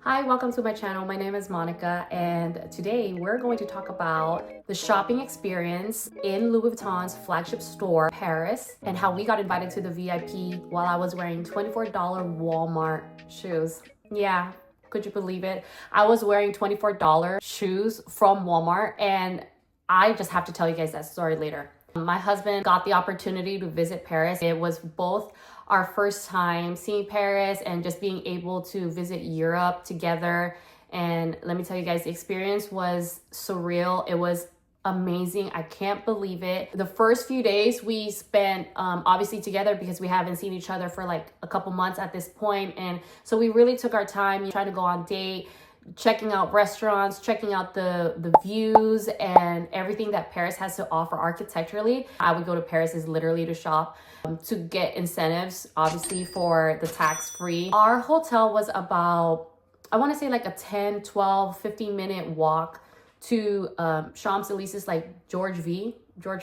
Hi, welcome to my channel. My name is Monica, and today we're going to talk about the shopping experience in Louis Vuitton's flagship store, Paris, and how we got invited to the VIP while I was wearing $24 Walmart shoes. Yeah, could you believe it? I was wearing $24 shoes from Walmart, and I just have to tell you guys that story later. My husband got the opportunity to visit Paris. It was both our first time seeing Paris and just being able to visit Europe together. And let me tell you guys, the experience was surreal. It was amazing. I can't believe it. The first few days we spent obviously together because we haven't seen each other for like a couple months at this point. And so we really took our time trying to go on date, checking out restaurants, checking out the views and everything that Paris has to offer architecturally. I would go to Paris is literally to shop, to get incentives, obviously for the tax-free. Our hotel was about, I want to say like a 10, 12, 15-minute walk to Champs-Élysées, like George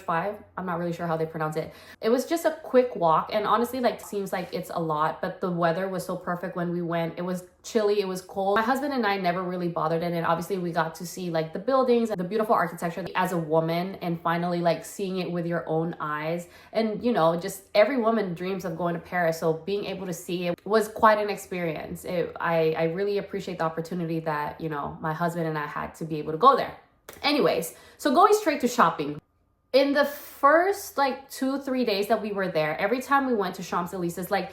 5. I'm not really sure how they pronounce it. It was just a quick walk, and honestly, like, seems like it's a lot, but the weather was so perfect when we went. It was chilly, it was cold. My husband and I never really bothered it, and obviously we got to see like the buildings and the beautiful architecture as a woman, and finally like seeing it with your own eyes. And you know, just every woman dreams of going to Paris, so being able to see it was quite an experience. I really appreciate the opportunity that, you know, my husband and I had to be able to go there. Anyways, so going straight to shopping. In the first like 2-3 days that we were there, every time we went to Champs-Élysées, like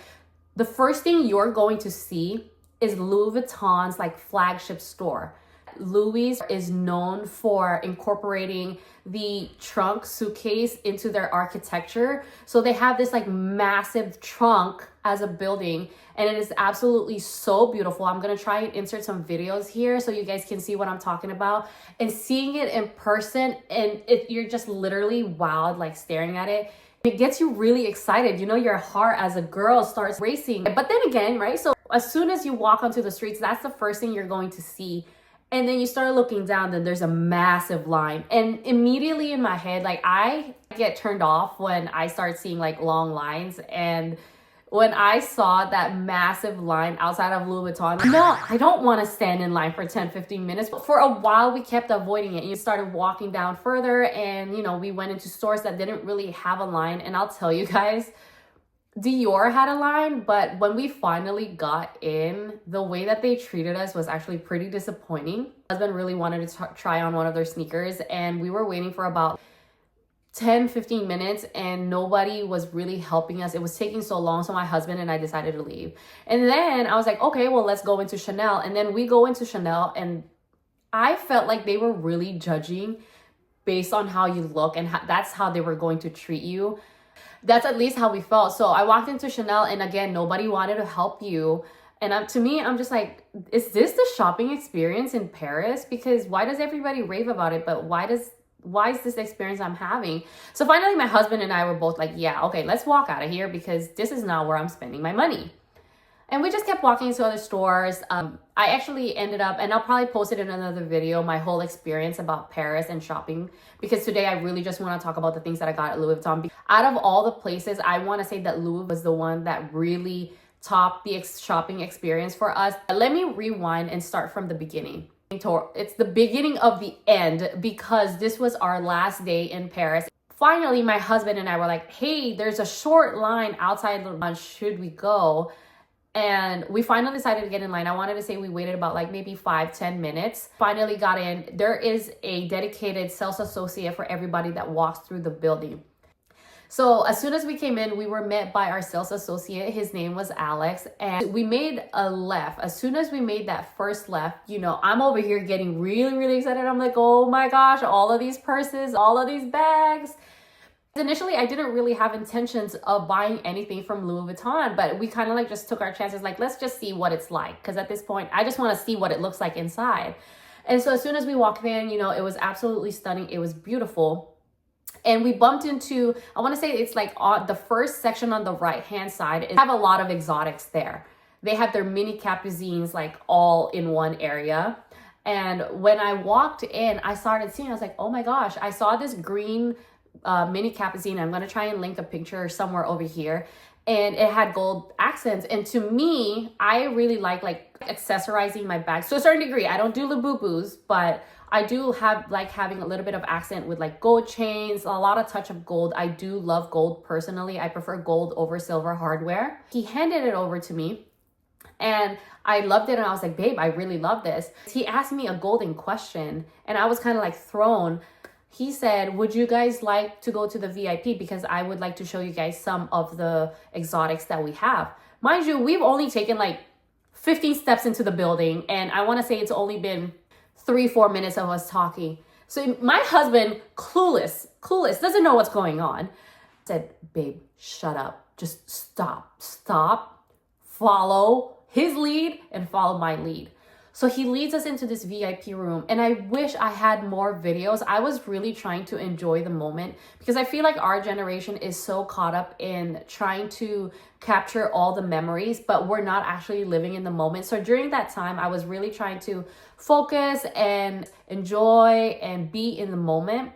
the first thing you're going to see is Louis Vuitton's like flagship store. Louis is known for incorporating the trunk suitcase into their architecture. So they have this like massive trunk as a building, and it is absolutely so beautiful. I'm gonna try and insert some videos here so you guys can see what I'm talking about. And seeing it in person, and you're just literally wowed, like staring at it. It gets you really excited. You know, your heart as a girl starts racing. But then again, right? So as soon as you walk onto the streets, that's the first thing you're going to see. And then you start looking down, then there's a massive line. And immediately in my head, like I get turned off when I start seeing like long lines. And when I saw that massive line outside of Louis Vuitton, no, I don't want to stand in line for 10-15 minutes. But for a while, we kept avoiding it. You started walking down further, and you know, we went into stores that didn't really have a line. And I'll tell you guys, Dior had a line, but when we finally got in, the way that they treated us was actually pretty disappointing. My husband really wanted to try on one of their sneakers, and we were waiting for about 10-15 minutes and nobody was really helping us. It was taking so long, so my husband and I decided to leave. And then I was like, okay, well, let's go into Chanel. And then we go into Chanel, and I felt like they were really judging based on how you look, and that's how they were going to treat you. That's at least how we felt. So I walked into Chanel, and again, nobody wanted to help you. And to me, I'm just like, is this the shopping experience in Paris? Because why does everybody rave about it, but why is this the experience I'm having? So finally, my husband and I were both like, yeah, okay, let's walk out of here because this is not where I'm spending my money. And we just kept walking into other stores. I actually ended up, and I'll probably post it in another video, my whole experience about Paris and shopping, because today I really just want to talk about the things that I got at Louis Vuitton. Out of all the places, I want to say that Louis was the one that really topped the shopping experience for us. Let me rewind and start from the beginning. It's the beginning of the end, because this was our last day in Paris. Finally, my husband and I were like, hey, there's a short line outside lunch. Should we go? And we finally decided to get in line. I wanted to say we waited about like maybe 5-10 minutes. Finally got in. There is a dedicated sales associate for everybody that walks through the building. So as soon as we came in, we were met by our sales associate. His name was Alex, and we made a left. As soon as we made that first left, you know, I'm over here getting really, really excited. I'm like, oh my gosh, all of these purses, all of these bags. Initially, I didn't really have intentions of buying anything from Louis Vuitton, but we kind of like just took our chances. Like, let's just see what it's like. Because at this point, I just want to see what it looks like inside. And so as soon as we walked in, you know, it was absolutely stunning. It was beautiful. And we bumped into, I want to say it's like on the first section on the right-hand side. They have a lot of exotics there. They have their Mini Capucines like all in one area. And when I walked in, I started seeing, I was like, oh my gosh, I saw this green Mini Capucine. I'm going to try and link a picture somewhere over here. and it had gold accents. And to me, I really like accessorizing my bags to a certain degree. I don't do Labubu's, but I do have like having a little bit of accent with like gold chains, a lot of touch of gold. I do love gold personally. I prefer gold over silver hardware. He handed it over to me and I loved it. And I was like, babe, I really love this. He asked me a golden question and I was kind of like thrown. He said, would you guys like to go to the VIP? Because I would like to show you guys some of the exotics that we have. Mind you, we've only taken like 15 steps into the building. And I want to say it's only been 3-4 minutes of us talking. So my husband, clueless, doesn't know what's going on, said, babe, shut up. Just stop, follow his lead and follow my lead. So he leads us into this VIP room and I wish I had more videos. I was really trying to enjoy the moment because I feel like our generation is so caught up in trying to capture all the memories, but we're not actually living in the moment. So during that time, I was really trying to focus and enjoy and be in the moment.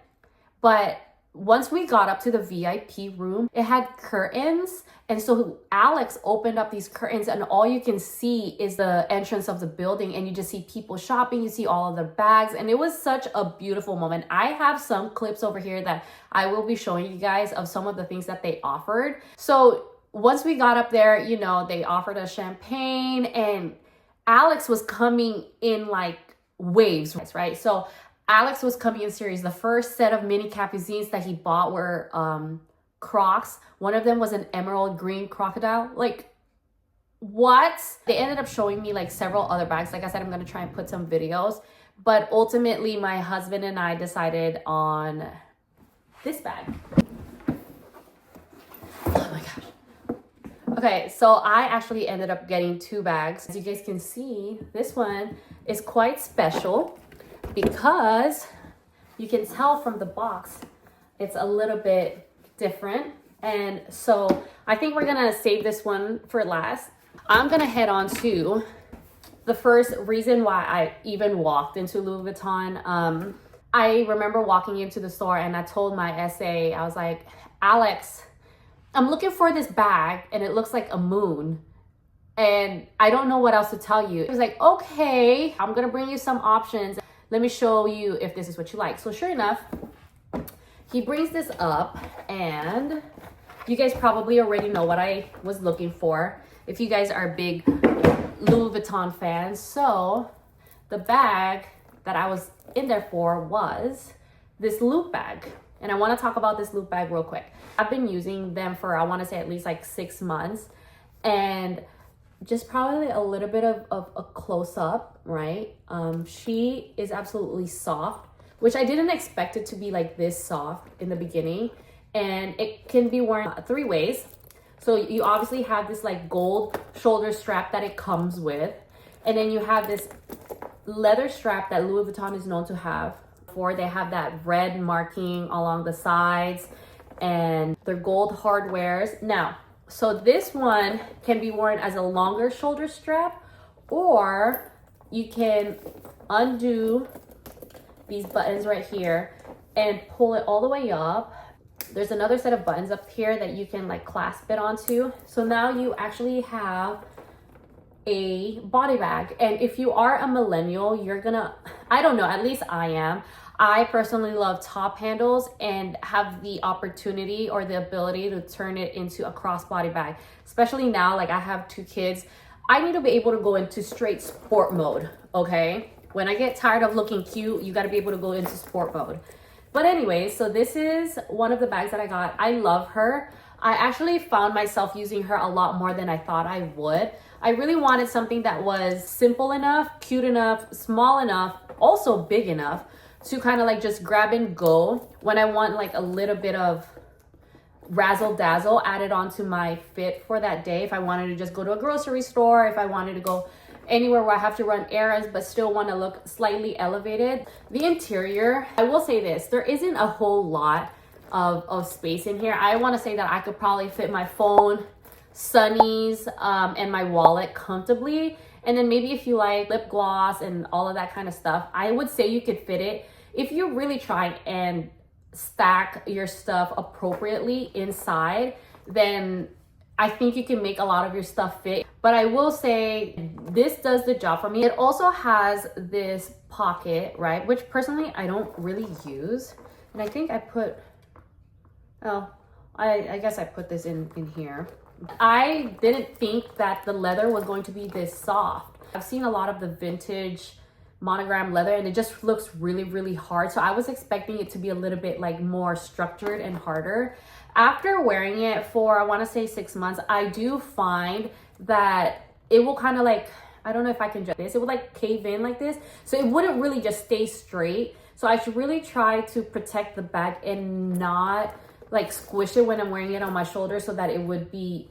But once we got up to the VIP room, it had curtains. And so Alex opened up these curtains and all you can see is the entrance of the building and you just see people shopping, you see all of their bags. And it was such a beautiful moment. I have some clips over here that I will be showing you guys of some of the things that they offered. So once we got up there, you know, they offered us champagne and Alex was coming in like waves, right? So Alex was coming in series. The first set of Mini Capucines that he bought were CROCs. One of them was an emerald green crocodile. Like, what? They ended up showing me like several other bags. Like I said, I'm going to try and put some videos. But ultimately, my husband and I decided on this bag. Oh my gosh. Okay, so I actually ended up getting 2 bags. As you guys can see, this one is quite special because you can tell from the box it's a little bit different. And so I think we're gonna save this one for last. I'm gonna head on to the first reason why I even walked into Louis Vuitton. I remember walking into the store and I told my SA, I was like, Alex, I'm looking for this bag and it looks like a moon and I don't know what else to tell you. He was like, okay, I'm gonna bring you some options. Let me show you if this is what you like. So sure enough, he brings this up and you guys probably already know what I was looking for if you guys are big Louis Vuitton fans. So the bag that I was in there for was this loop bag. And I want to talk about this loop bag real quick. I've been using them for, I want to say at least like 6 months. And just probably a little bit of a close-up, right? She is absolutely soft, which I didn't expect it to be like this soft in the beginning. And it can be worn 3 ways. So you obviously have this like gold shoulder strap that it comes with. And then you have this leather strap that Louis Vuitton is known to have. They have that red marking along the sides and they're gold hardwares. Now, so this one can be worn as a longer shoulder strap, or you can undo these buttons right here and pull it all the way up. There's another set of buttons up here that you can like clasp it onto. So now you actually have a body bag. And if you are a millennial, you're gonna, I don't know, at least I am. I personally love top handles and have the opportunity or the ability to turn it into a crossbody bag. Especially now, like I have 2 kids. I need to be able to go into straight sport mode, okay? When I get tired of looking cute, you gotta be able to go into sport mode. But anyway, so this is one of the bags that I got. I love her. I actually found myself using her a lot more than I thought I would. I really wanted something that was simple enough, cute enough, small enough, also big enough to kind of like just grab and go when I want like a little bit of razzle dazzle added onto my fit for that day. If I wanted to just go to a grocery store, if I wanted to go anywhere where I have to run errands but still want to look slightly elevated. The interior, I will say this, there isn't a whole lot of space in here. I want to say that I could probably fit my phone, sunnies, and my wallet comfortably. And then maybe if you like lip gloss and all of that kind of stuff, I would say you could fit it. If you really try and stack your stuff appropriately inside, then I think you can make a lot of your stuff fit. But I will say this does the job for me. It also has this pocket, right? Which personally I don't really use. And I think I put, oh, I guess I put this in here. I didn't think that the leather was going to be this soft. I've seen a lot of the vintage monogram leather and it just looks really, really hard. So I was expecting it to be a little bit like more structured and harder. After wearing it for, I want to say 6 months, I do find that it will kind of like, I don't know if I can just this, it would like cave in like this. So it wouldn't really just stay straight. So I should really try to protect the bag and not like squish it when I'm wearing it on my shoulder so that it would be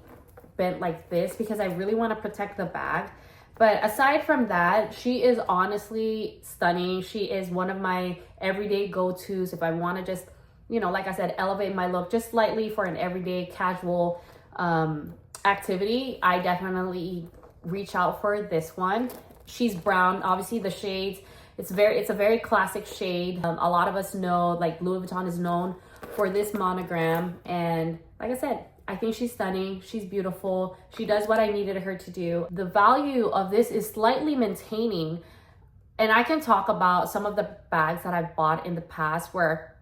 bent like this, because I really want to protect the bag. But aside from that, she is honestly stunning. She is one of my everyday go-tos if I want to just, you know, like I said, elevate my look just slightly for an everyday casual activity. I definitely reach out for this one. She's brown, obviously the shades, it's a very classic shade. A lot of us know like Louis Vuitton is known for this monogram, and like I said, I think she's stunning. She's beautiful. She does what I needed her to do. The value of this is slightly maintaining, and I can talk about some of the bags that I've bought in the past where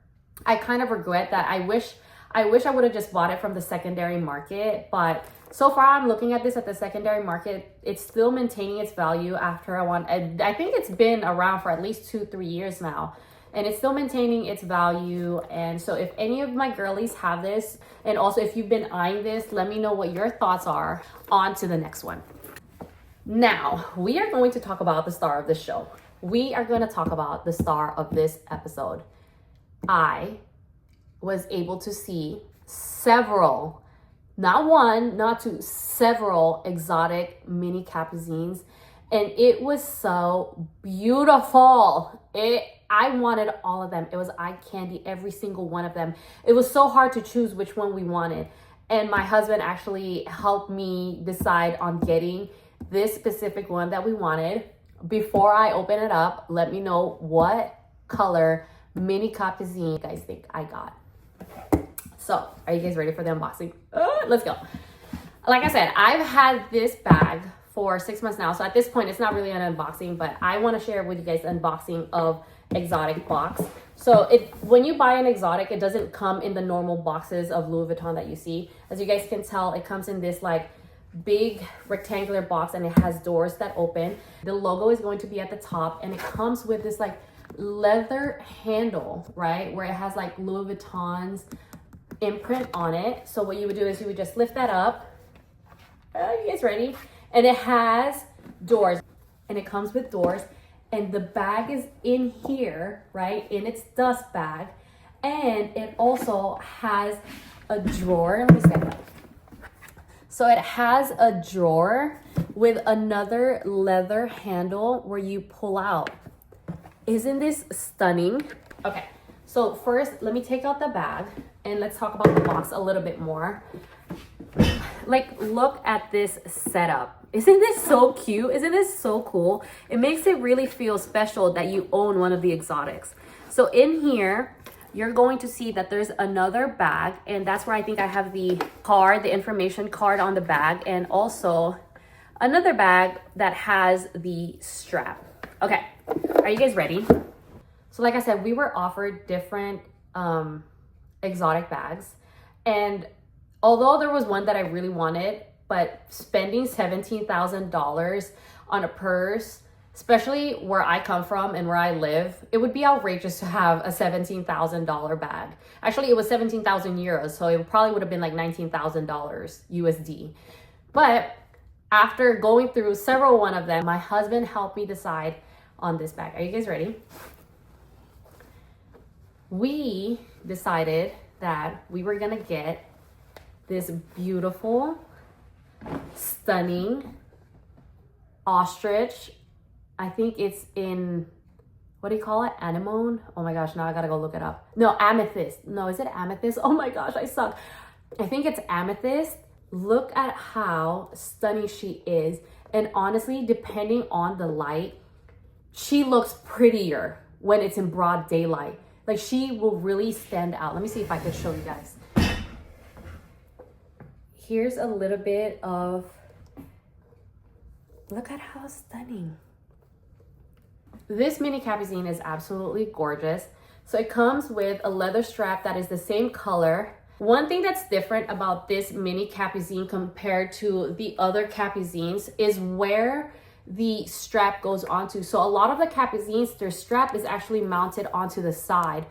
I kind of regret that. I wish I would have just bought it from the secondary market, but so far I'm looking at this at the secondary market. It's still maintaining its value after I think it's been around for at least 2-3 years now. And it's still maintaining its value. And so if any of my girlies have this, and also if you've been eyeing this, let me know what your thoughts are. On to the next one. Now, we are going to talk about the star of the show. We are going to talk about the star of this episode. I was able to see several, not one, not two, several exotic mini Capucines. And it was so beautiful. I wanted all of them. It was eye candy, every single one of them. It was so hard to choose which one we wanted. And my husband actually helped me decide on getting this specific one that we wanted. Before I open it up, let me know what color Mini Capucine you guys think I got. So, are you guys ready for the unboxing? Let's go. Like I said, I've had this bag for 6 months now. So at this point, it's not really an unboxing, but I want to share with you guys the unboxing of exotic box. So when you buy an exotic, it doesn't come in the normal boxes of Louis Vuitton that you see. As you guys can tell, it comes in this like big rectangular box, and it has doors that open. The logo is going to be at the top, and it comes with this like leather handle, right? Where it has like Louis Vuitton's imprint on it. So what you would do is you would just lift that up. Are you guys ready? And it has doors, and it comes with doors, and the bag is in here, right? In its dust bag. And it also has a drawer. Let me stand up. So it has a drawer with another leather handle where you pull out. Isn't this stunning? Okay, so first let me take out the bag and let's talk about the box a little bit more. Like, look at this setup. Isn't this so cute? Isn't this so cool? It makes it really feel special that you own one of the exotics. So in here, you're going to see that there's another bag, and that's where I think I have the card, the information card on the bag, and also another bag that has the strap. Okay, are you guys ready? So like I said, we were offered different exotic bags, and although there was one that I really wanted, but spending $17,000 on a purse, especially where I come from and where I live, it would be outrageous to have a $17,000 bag. Actually, it was 17,000 euros, so it probably would have been like $19,000 USD. But after going through several one of them, my husband helped me decide on this bag. Are you guys ready? We decided that we were gonna get this beautiful, stunning ostrich. I think it's in, what do you call it? Anemone? Oh my gosh, now I gotta go look it up. No, amethyst. No, is it amethyst? Oh my gosh, I suck. I think it's amethyst. Look at how stunning she is. And honestly, depending on the light, she looks prettier when it's in broad daylight. Like, she will really stand out. Let me see if I can show you guys. Here's a little bit of, look at how stunning. This mini capucine is absolutely gorgeous. So it comes with a leather strap that is the same color. One thing that's different about this mini capucine compared to the other capucines is where the strap goes onto. So a lot of the capucines, their strap is actually mounted onto the side.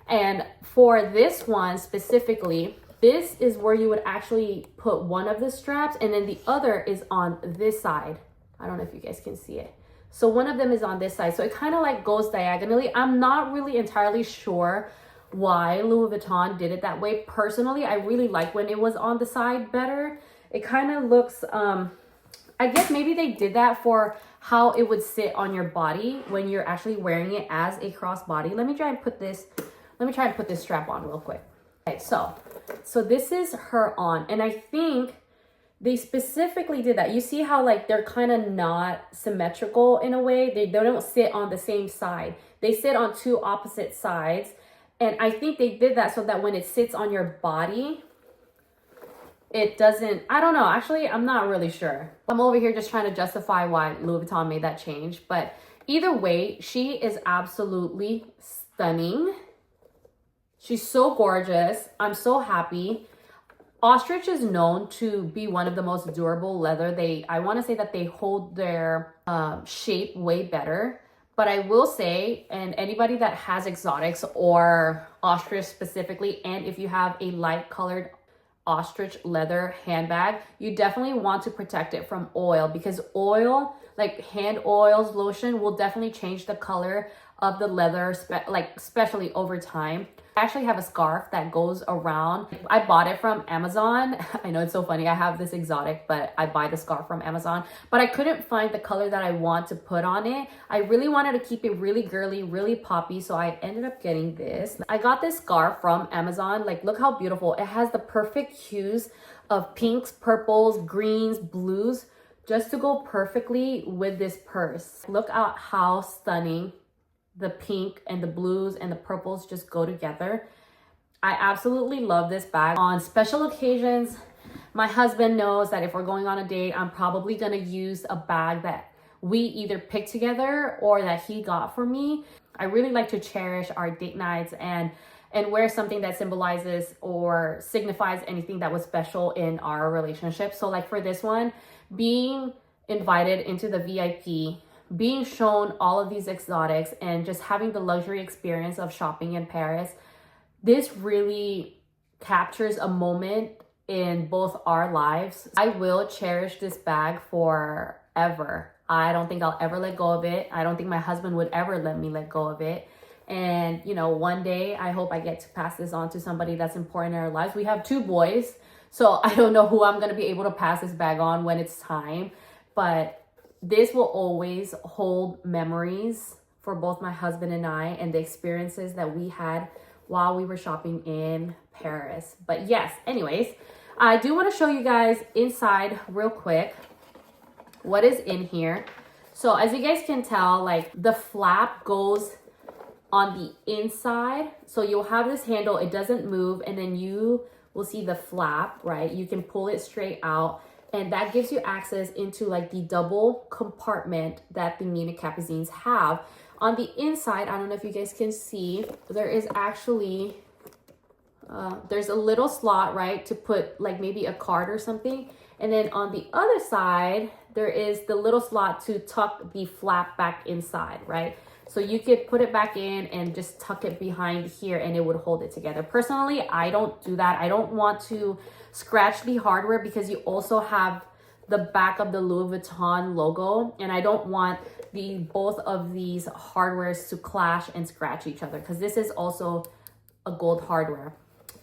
And for this one specifically, this is where you would actually put one of the straps, and then the other is on this side. I don't know if you guys can see it. So one of them is on this side. So it kind of like goes diagonally. I'm not really entirely sure why Louis Vuitton did it that way. Personally, I really like when it was on the side better. It kind of looks, I guess maybe they did that for how it would sit on your body when you're actually wearing it as a crossbody. Let me try and put this strap on real quick. Okay, so this is her on, and I think they specifically did that. You see how like they're kind of not symmetrical in a way. They don't sit on the same side. They sit on two opposite sides. And I think they did that so that when it sits on your body, it doesn't, I don't know. Actually, I'm not really sure. I'm over here just trying to justify why Louis Vuitton made that change. But either way, she is absolutely stunning. She's so gorgeous. I'm so happy. Ostrich is known to be one of the most durable leather. I want to say that they hold their shape way better. But I will say, and anybody that has exotics or ostrich specifically, and if you have a light colored ostrich leather handbag, you definitely want to protect it from oil, because oil, like hand oils, lotion, will definitely change the color of the leather, especially over time. I actually have a scarf that goes around. I bought it from Amazon. I know it's so funny. I have this exotic, but I buy the scarf from Amazon. But I couldn't find the color that I want to put on it. I really wanted to keep it really girly, really poppy. So I ended up getting this. I got this scarf from Amazon. Like, look how beautiful. It has the perfect hues of pinks, purples, greens, blues, just to go perfectly with this purse. Look at how stunning the pink and the blues and the purples just go together. I absolutely love this bag. On special occasions, my husband knows that if we're going on a date, I'm probably gonna use a bag that we either picked together or that he got for me. I really like to cherish our date nights and wear something that symbolizes or signifies anything that was special in our relationship. So like for this one, being invited into the VIP, being shown all of these exotics, and just having the luxury experience of shopping in Paris, this really captures a moment in both our lives. I will cherish this bag forever. I don't think I'll ever let go of it. I don't think my husband would ever let me let go of it. And you know, one day I hope I get to pass this on to somebody that's important in our lives. We have 2 boys, so I don't know who I'm gonna be able to pass this bag on when it's time, but this will always hold memories for both my husband and I, and the experiences that we had while we were shopping in Paris. But yes, anyways, I do want to show you guys inside real quick what is in here. So as you guys can tell, like the flap goes on the inside. So you'll have this handle, it doesn't move, and then you will see the flap, right? You can pull it straight out. And that gives you access into like the double compartment that the Mini Capucines have. On the inside, I don't know if you guys can see, there is actually, there's a little slot, right, to put like maybe a card or something. And then on the other side, there is the little slot to tuck the flap back inside, right? So you could put it back in and just tuck it behind here and it would hold it together. Personally, I don't do that. I don't want to scratch the hardware because you also have the back of the Louis Vuitton logo, and I don't want both of these hardwares to clash and scratch each other, because this is also a gold hardware.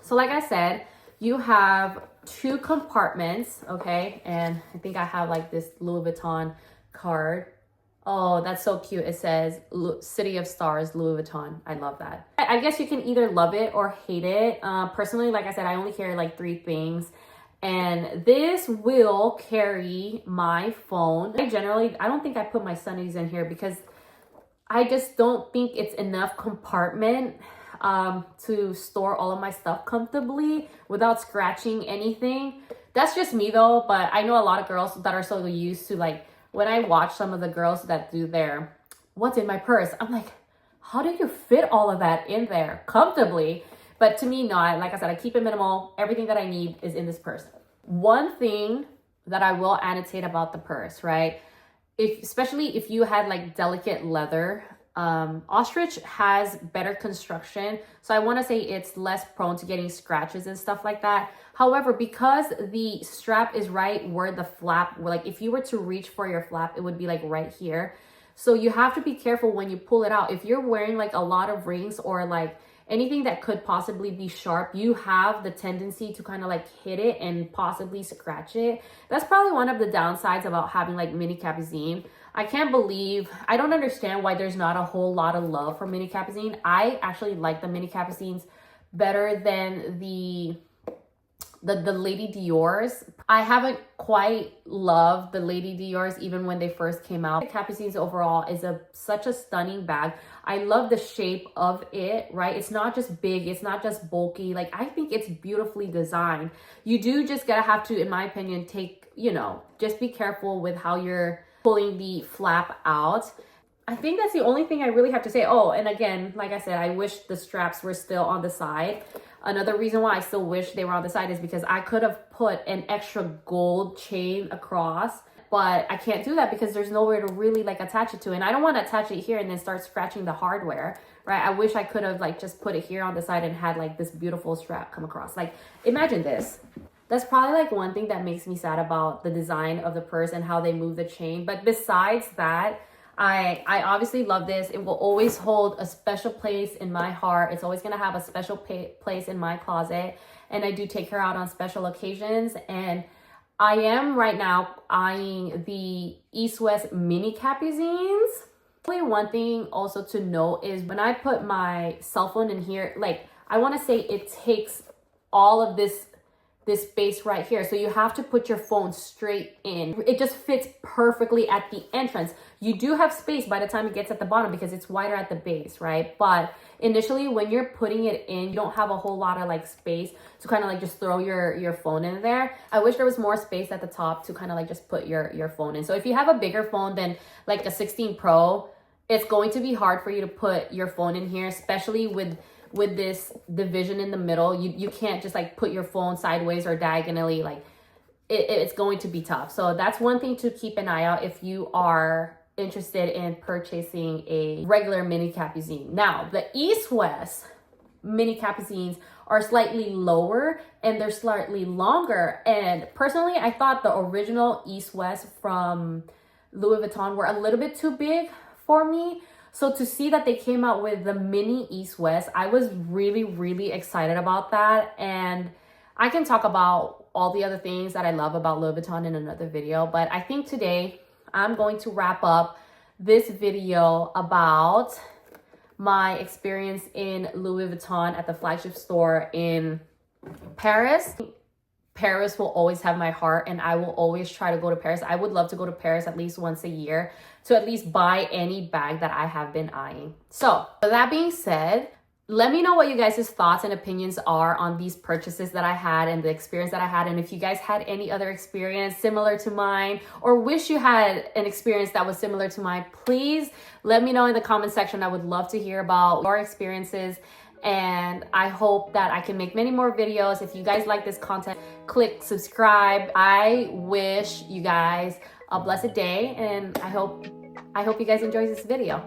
So like I said, you have 2 compartments, okay? And I think I have like this Louis Vuitton card. Oh, that's so cute. It says City of Stars, Louis Vuitton. I love that. I guess you can either love it or hate it. Personally, like I said, I only carry like 3 things. And this will carry my phone. I don't think I put my sunnies in here because I just don't think it's enough compartment to store all of my stuff comfortably without scratching anything. That's just me though, but I know a lot of girls that are so used to, like, when I watch some of the girls that do their what's in my purse, I'm like, how do you fit all of that in there comfortably? But to me, no, like I said, I keep it minimal. Everything that I need is in this purse. One thing that I will annotate about the purse, right? Especially if you had like delicate leather, Ostrich has better construction. So I want to say it's less prone to getting scratches and stuff like that. However, because the strap is right where the flap, like if you were to reach for your flap, it would be like right here. So you have to be careful when you pull it out. If you're wearing like a lot of rings or like anything that could possibly be sharp, you have the tendency to kind of like hit it and possibly scratch it. That's probably one of the downsides about having like Mini Capucines. I don't understand why there's not a whole lot of love for Mini Capucines. I actually like the Mini Capucines better than the Lady Dior's. I haven't quite loved the Lady Dior's even when they first came out. Capucines overall is such a stunning bag. I love the shape of it, right? It's not just big, it's not just bulky. Like, I think it's beautifully designed. You do just gotta have to, in my opinion, just be careful with how you're pulling the flap out. I think that's the only thing I really have to say. Oh, and again, like I said, I wish the straps were still on the side. Another reason why I still wish they were on the side is because I could have put an extra gold chain across, but I can't do that because there's nowhere to really like attach it to. And I don't want to attach it here and then start scratching the hardware, right? I wish I could have like just put it here on the side and had like this beautiful strap come across. Like, imagine this. That's probably like one thing that makes me sad about the design of the purse and how they move the chain. But besides that, I obviously love this. It will always hold a special place in my heart. It's always going to have a special place in my closet. And I do take her out on special occasions. And I am right now eyeing the East-West Mini Capucines. One thing also to note is when I put my cell phone in here, like, I want to say it takes all of this space right here. So you have to put your phone straight in. It just fits perfectly at the entrance. You do have space by the time it gets at the bottom because it's wider at the base, right? But initially when you're putting it in, you don't have a whole lot of like space to kind of like just throw your phone in there. I wish there was more space at the top to kind of like just put your phone in. So if you have a bigger phone than like a 16 Pro, it's going to be hard for you to put your phone in here, especially with this division in the middle. You can't just like put your phone sideways or diagonally. Like it's going to be tough. So that's one thing to keep an eye out if you are interested in purchasing a regular Mini Capucine. Now, the East-West Mini Capucines are slightly lower and they're slightly longer. And personally, I thought the original East-West from Louis Vuitton were a little bit too big for me. So to see that they came out with the Mini East-West, I was really, really excited about that. And I can talk about all the other things that I love about Louis Vuitton in another video. But I think today I'm going to wrap up this video about my experience in Louis Vuitton at the flagship store in Paris. Paris will always have my heart and I will always try to go to Paris. I would love to go to Paris at least once a year to at least buy any bag that I have been eyeing. So with that being said, let me know what you guys' thoughts and opinions are on these purchases that I had and the experience that I had. And if you guys had any other experience similar to mine or wish you had an experience that was similar to mine, please let me know in the comment section. I would love to hear about your experiences. And I hope that I can make many more videos. If you guys like this content, click subscribe. I wish you guys a blessed day and I hope you guys enjoy this video.